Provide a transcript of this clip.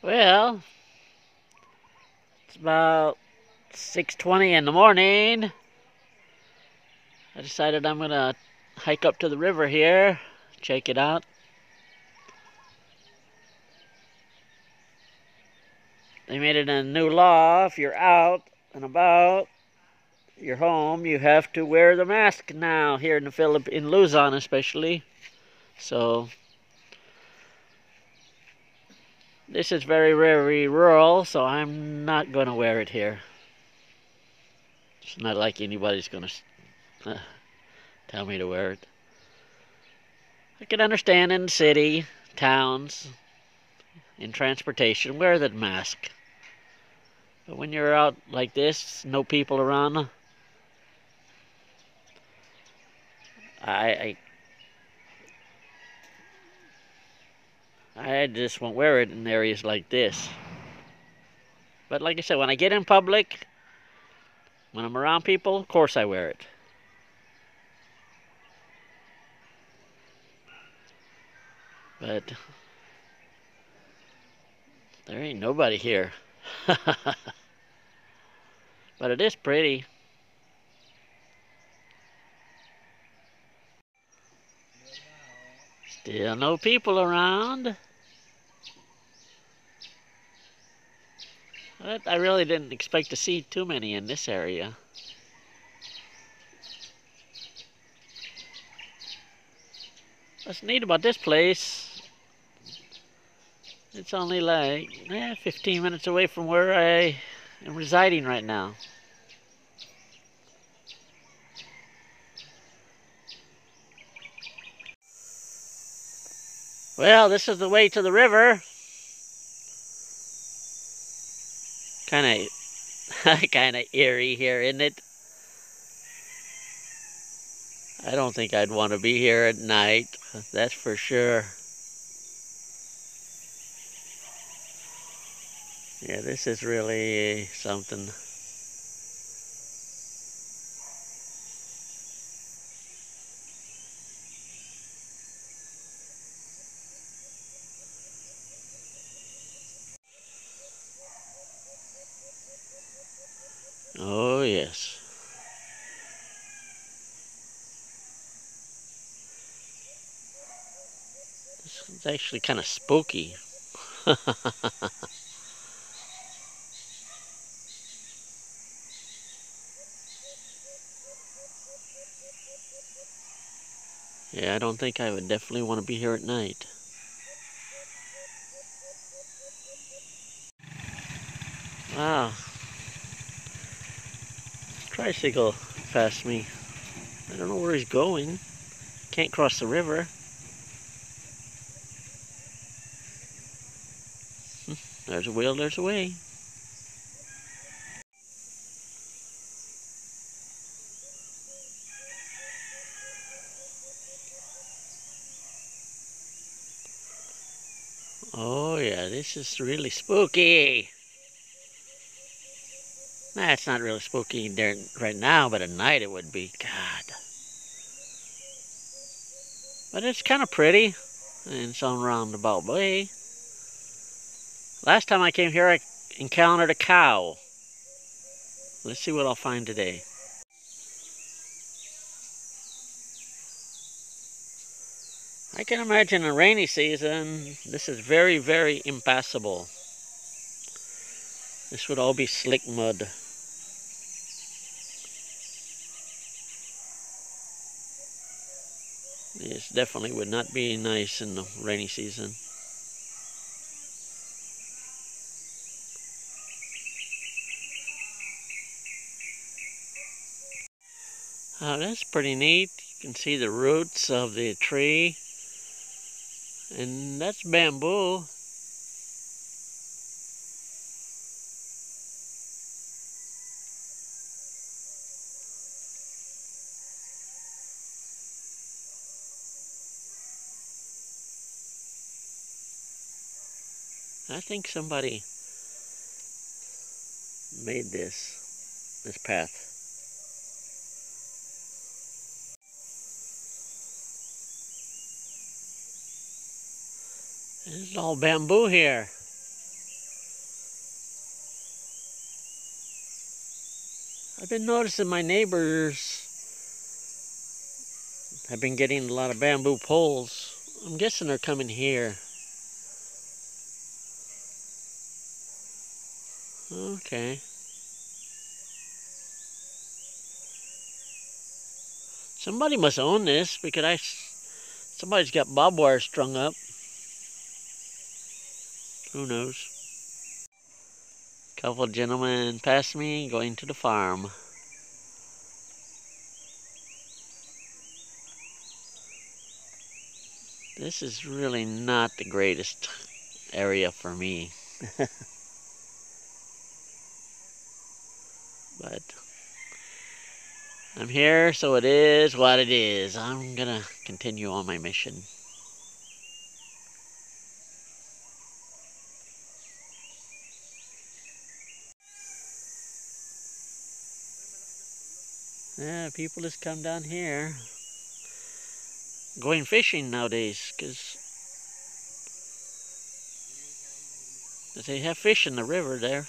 Well, it's about 6:20 in the morning. I decided I'm gonna hike up to the river here, check it out. They made it a new law. If you're out and about your home, you have to wear the mask now here in the in Luzon especially. So this is very, very rural, so I'm not gonna wear it here. It's not like anybody's gonna tell me to wear it. I can understand in the city, towns, in transportation, wear the mask. But when you're out like this, no people around, I I just won't wear it in areas like this. But like I said, when I get in public, when I'm around people, of course I wear it. But there ain't nobody here. But it is pretty. Still no people around. But I really didn't expect to see too many in this area. What's neat about this place, it's only like 15 minutes away from where I am residing right now. Well, this is the way to the river. Kind of, kind of eerie here, isn't it? I don't think I'd want to be here at night. That's for sure. Yeah, this is really something. Oh, yes. This is actually kind of spooky. Yeah, I don't think I would definitely want to be here at night. Wow. Tricycle passed me. I don't know where he's going. Can't cross the river. There's a will, there's a way. Oh yeah, this is really spooky. Nah, it's not really spooky during, right now, but at night it would be. God. But it's kind of pretty in some roundabout way. Last time I came here, I encountered a cow. Let's see what I'll find today. I can imagine in rainy season, this is very, very impassable. This would all be slick mud. This definitely would not be nice in the rainy season. Oh, that's pretty neat. You can see the roots of the tree. And that's bamboo. I think somebody made this path. This is all bamboo here. I've been noticing my neighbors have been getting a lot of bamboo poles. I'm guessing they're coming here. Okay. Somebody must own this because somebody's got barbed wire strung up. Who knows? Couple of gentlemen passed me going to the farm. This is really not the greatest area for me. But I'm here, so it is what it is. I'm gonna continue on my mission. Yeah, people just come down here. Going fishing nowadays, because they have fish in the river there.